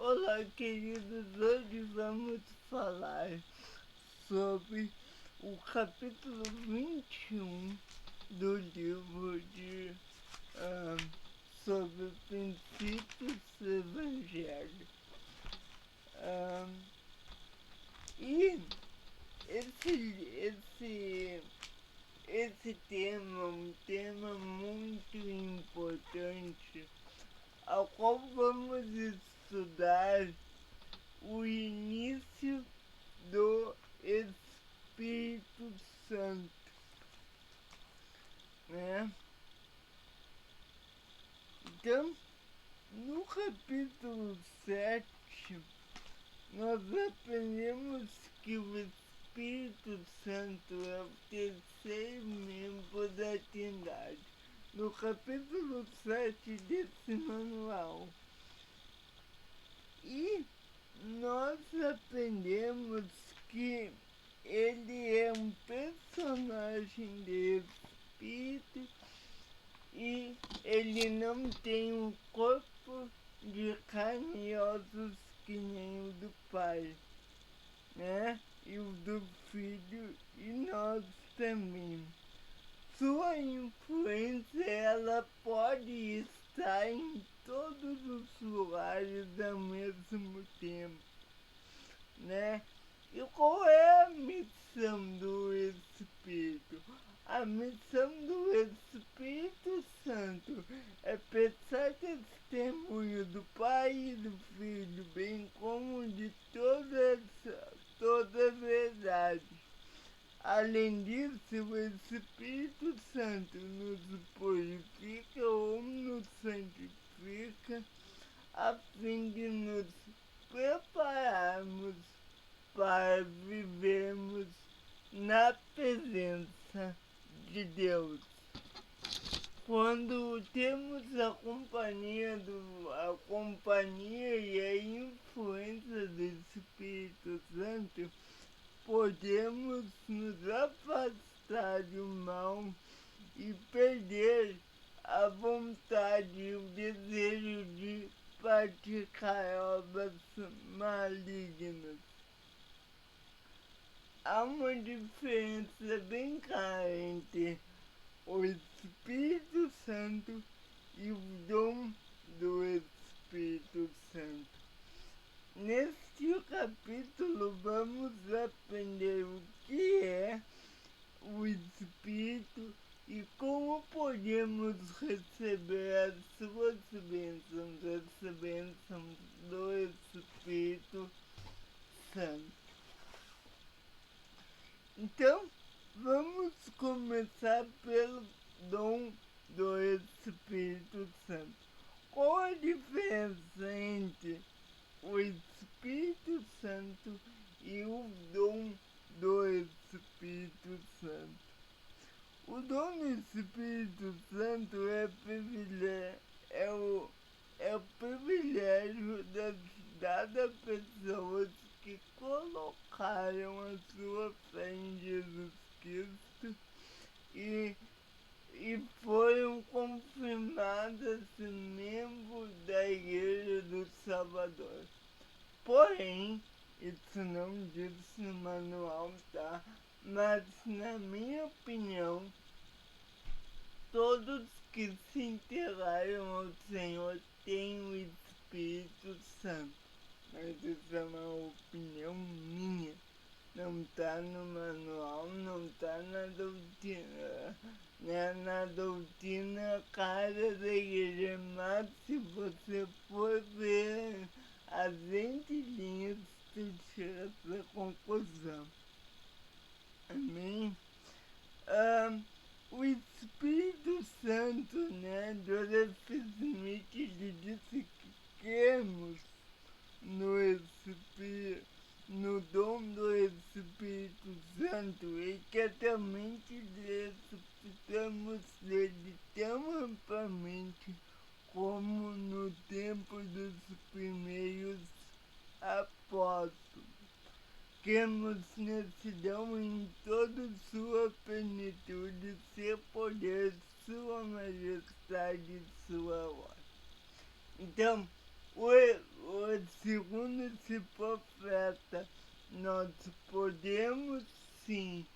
Olá, queridos, hoje vamos falar sobre o capítulo 21 do livro de sobre princípios do Evangelho. E esse tema é um tema muito importante, ao qual vamos estudar o início do Espírito Santo, né? Então, no capítulo 7, nós aprendemos que o Espírito Santo é o terceiro membro da Trindade, no capítulo 7 desse manual. E nós aprendemos que ele é um personagem de espírito e ele não tem um corpo de carne e ossos que nem o do Pai, né? E o do Filho e nós também. Sua influência, ela pode estar em todos os lugares ao mesmo tempo, né? E qual é a missão do Espírito? A missão do Espírito Santo é prestar testemunho do Pai e do Filho, bem como de toda a verdade. Além disso, o Espírito Santo nos purifica ou nos santifica a fim de nos prepararmos para vivermos na presença de Deus. Quando temos a companhia e a influência do Espírito Santo, podemos nos afastar do mal e perder a vontade e o desejo de praticar obras malignas. Há uma diferença bem clara entre o Espírito Santo e o dom do Espírito Santo. Neste capítulo vamos aprender o que é o Espírito e como podemos receber as suas bênçãos, as bênçãos do Espírito Santo. Então, vamos começar pelo dom do Espírito Santo. Qual a diferença entre o Espírito Santo e o dom do Espírito Santo? O dom do Espírito Santo é o privilégio dado a pessoas que colocaram a sua fé em Jesus Cristo e foram confirmadas membros da Igreja do Salvador. Porém, isso não diz no manual, tá? Mas, na minha opinião, todos que se entregaram ao Senhor têm o Espírito Santo. Mas isso é uma opinião minha. Não está no manual, não está na doutrina, né? Na doutrina cara da igreja, mas se você for ver as entrelinhas, tu chega a essa conclusão. Amém? O Espírito Santo, né? Joseph Smith lhe disse que cremos no dom do Espírito Santo e que atualmente ressuscitamos dele tão amplamente como no tempo dos primeiros apóstolos. Cremos nesse dom em toda sua plenitude, seu poder, sua majestade e sua glória. Então, segundo esse profeta, nós podemos sim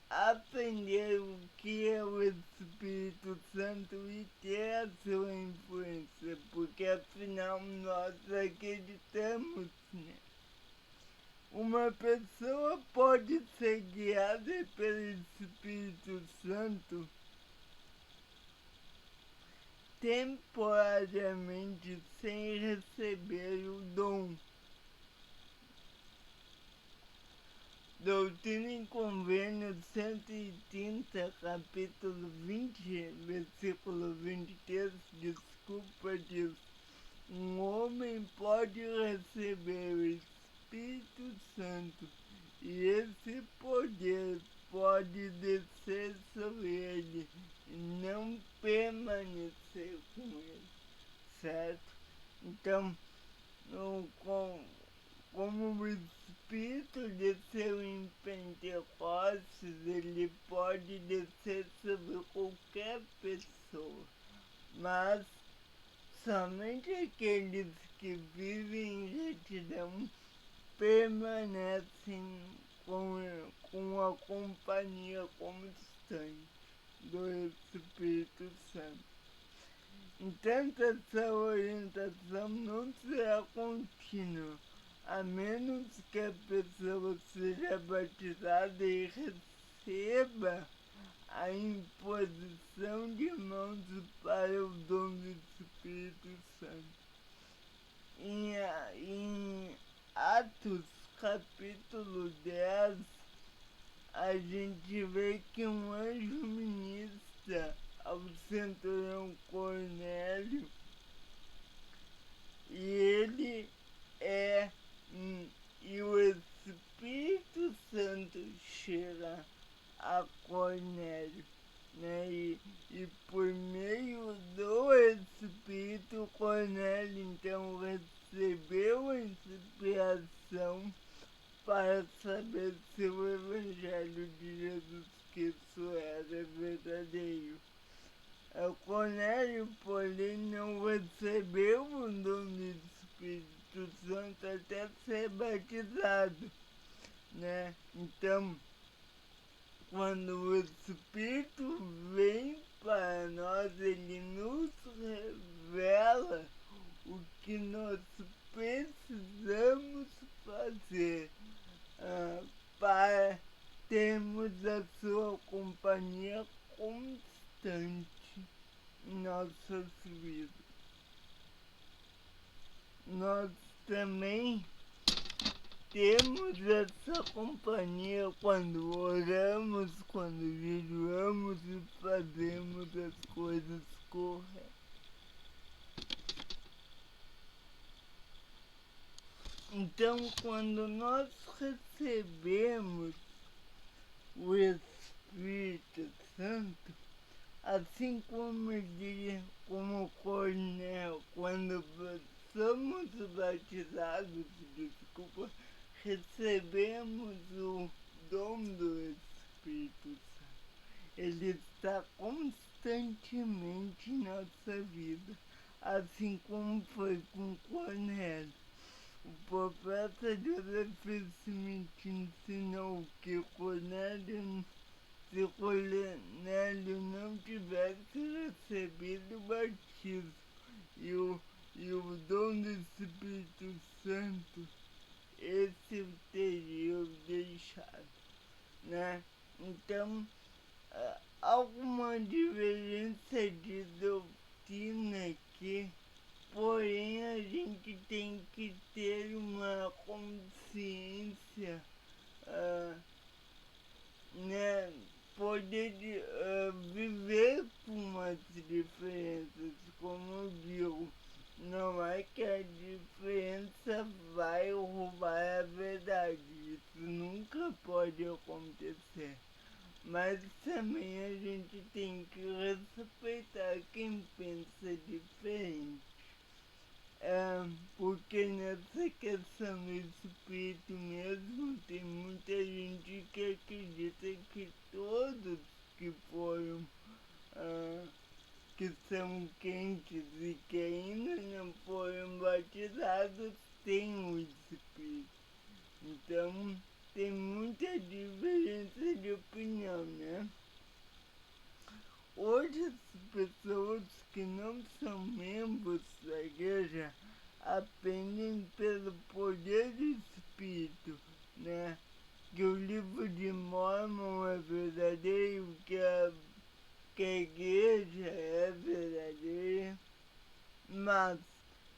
aprender o que é o Espírito Santo e ter a sua influência, porque afinal nós acreditamos, né? Uma pessoa pode ser guiada pelo Espírito Santo temporariamente sem receber o dom. Doutrina e Convênio 130, capítulo 20, versículo 23, desculpa Deus. Um homem pode receber o Espírito Santo e esse poder pode descer sobre ele e não permanecer com ele, certo? Então, como o Espírito desceu em Pentecostes, ele pode descer sobre qualquer pessoa, mas somente aqueles que vivem em retidão permanecem com a companhia constante do Espírito Santo. Então, essa orientação não será contínua, a menos que a pessoa seja batizada e receba a imposição de mãos para o dom do Espírito Santo. Em Atos capítulo 10, a gente vê que um anjo ministra ao centurião Cornélio e o Espírito Santo chega a Cornélio, né? E por meio do Espírito, Cornélio então recebeu a inspiração para saber se o Evangelho de Jesus Cristo era verdadeiro. Cornélio, porém, não recebeu o dom do Espírito Santo até ser batizado, né? Então, quando o Espírito vem para nós, ele nos revela o que nós precisamos fazer para termos a sua companhia constante em nossas vidas. Nós também temos essa companhia quando oramos, quando jejuamos e fazemos as coisas corretas. Então, quando nós recebemos o Espírito Santo, assim como Cornélio, quando somos batizados, recebemos o dom do Espírito Santo. Ele está constantemente em nossa vida, assim como foi com Cornélio. O profeta Joseph Smith ensinou que se Cornélio não tivesse recebido o batismo e o dom do Espírito Santo, esse o teria deixado, né? Então, alguma divergência de doutrina aqui, porém a gente tem que ter uma consciência, né? Poder viver com as diferenças, como viu. Não é que a diferença vai roubar a verdade, isso nunca pode acontecer. Mas também a gente tem que respeitar quem pensa diferente. Porque nessa questão do espírito mesmo, tem muita gente que acredita que todos que foram que são quentes e que ainda não foram batizados têm o Espírito. Então, tem muita diferença de opinião, né? Hoje as pessoas que não são membros da igreja aprendem pelo poder do Espírito, né? Que o livro de Mórmon é verdadeiro, que a igreja é verdadeira, mas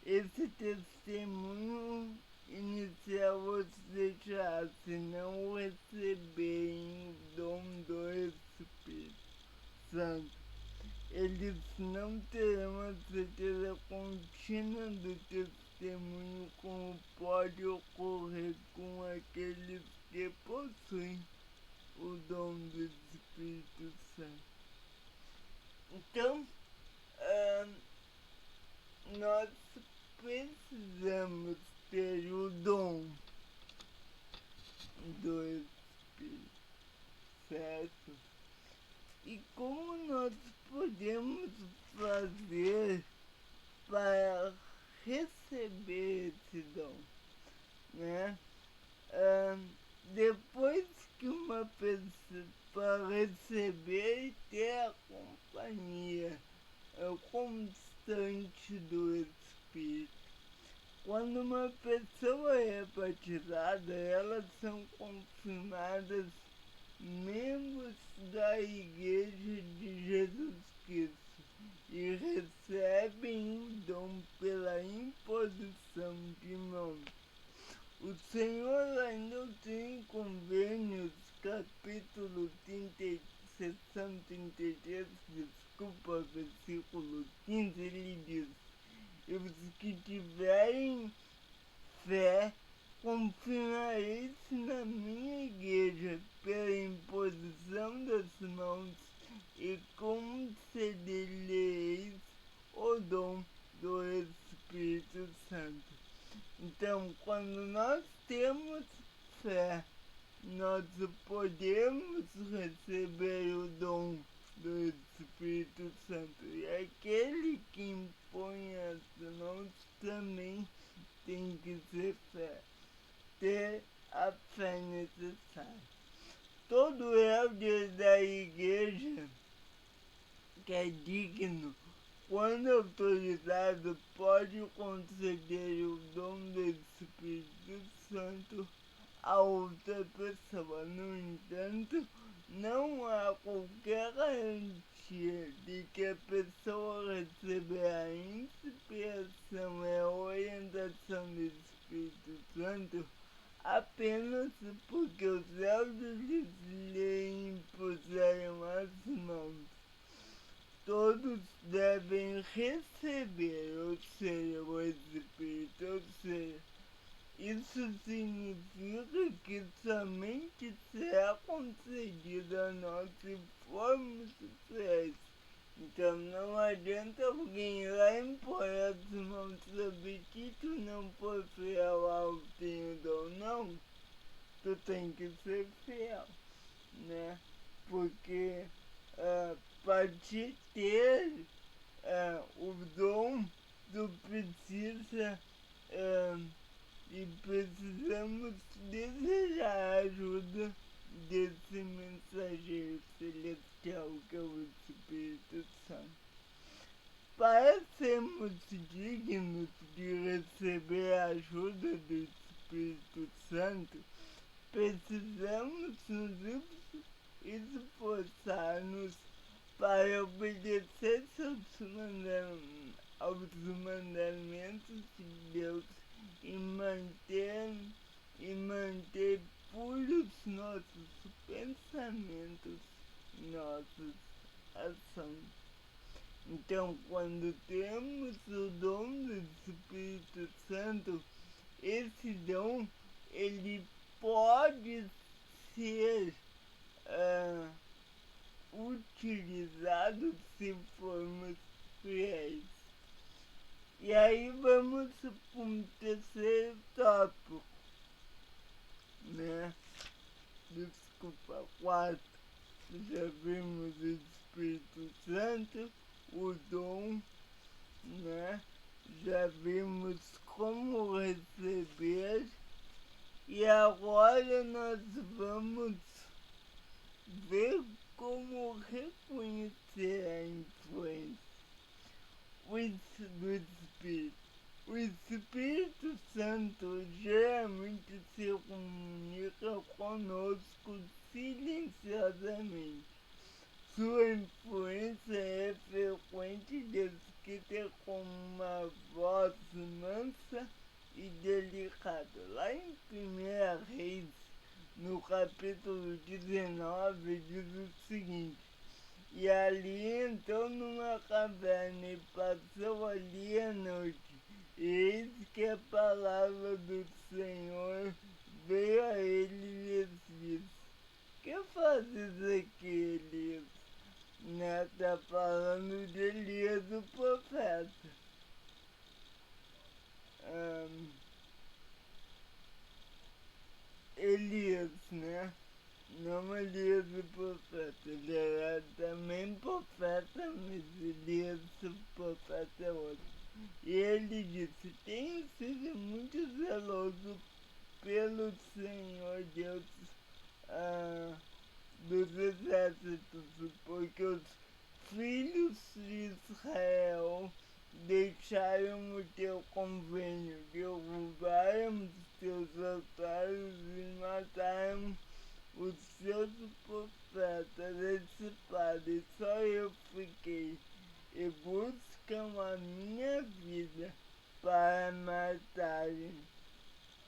esse testemunho inicial vos deixará se não receberem o dom do Espírito Santo. Eles não terão a certeza contínua do testemunho como pode ocorrer com aqueles que possuem o dom do Espírito Santo. Então, nós precisamos ter o dom do Espírito, certo? E como nós podemos fazer para receber esse dom, né? Depois que uma pessoa, para receber e ter a companhia constante do Espírito. Quando uma pessoa é batizada, elas são confirmadas membros da Igreja de Jesus Cristo e recebem o dom pela imposição de mãos. O Senhor ainda tem Convênios, capítulo 30, seção 33, versículo 15, ele diz: e os que tiverem fé, confirmareis na minha igreja pela imposição das mãos e conceder-lhes o dom do Espírito Santo. Então, quando nós temos fé, nós podemos receber o dom do Espírito Santo. E aquele que impõe as mãos também tem que ter a fé necessária. Todo elder da igreja que é digno, quando autorizado, pode conceder o dom do Espírito Santo a outra pessoa. No entanto, não há qualquer garantia de que a pessoa receberá a inspiração e a orientação do Espírito Santo apenas porque os elders lhe impuseram as mãos. Todos devem receber, ou seja, o Espírito, ou seja, isso significa que somente será concedido a nós se formos fiéis. Então não adianta alguém ir lá impor as mãos sobre ti, tu não for fiel ao teu dom, não. Tu tem que ser fiel, né? Porque para te ter o dom, tu precisa e precisamos desejar a ajuda desse mensageiro celestial que é o Espírito Santo. Para sermos dignos de receber a ajuda do Espírito Santo, precisamos nos esforçar-nos para obedecer aos mandamentos de Deus e manter puros nossos pensamentos, nossas ações. Então, quando temos o dom do Espírito Santo, esse dom ele pode ser utilizado se formos fiéis. E aí vamos para um terceiro tópico, né? Desculpa, 4. Já vimos o Espírito Santo, o dom, né? Já vimos como receber e agora nós vamos ver como reconhecer a influência do Espírito. O Espírito Santo geralmente se comunica conosco silenciosamente. Sua influência é frequente desde que tem como uma voz mansa e delicada. Lá em 1 Reis, no capítulo 19, diz o seguinte: e ali entrou numa caverna e passou ali a noite. E eis que a palavra do Senhor veio a ele e lhes disse: que fazes aqui, Elias? Né? Tá falando de Elias, o profeta. Elias, né? Não Elias o profeta, ele era também profeta, mas Elias o profeta é outro. E ele disse: tenho sido muito zeloso pelo Senhor Deus dos exércitos, porque os filhos de Israel deixaram o teu convênio, derrubaram os teus altares e mataram os seus profetas de espada, e só eu fiquei, e buscam a minha vida para matarem,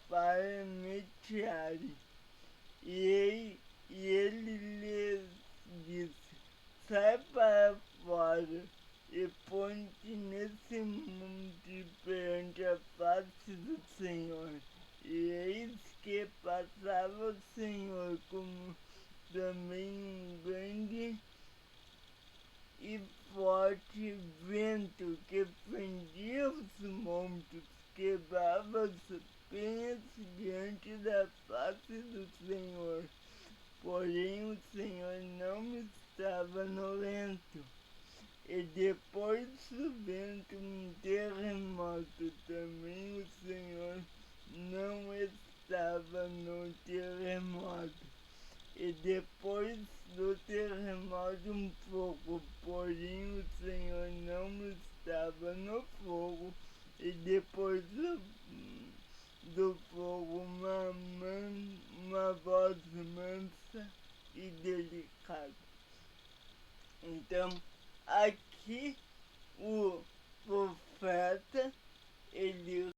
para me tirarem. E ele lhes disse: sai para fora e põe-te nesse monte perante a face do Senhor. E eis que passava o Senhor como também um grande e forte vento que fendia os montes, quebrava as penhas diante da face do Senhor. Porém o Senhor não estava no vento. E depois do vento um terremoto, também o Senhor não estava no terremoto. E depois do terremoto um fogo, porém o Senhor não estava no fogo. E depois do fogo uma voz mansa e delicada. Então, aqui o profeta, ele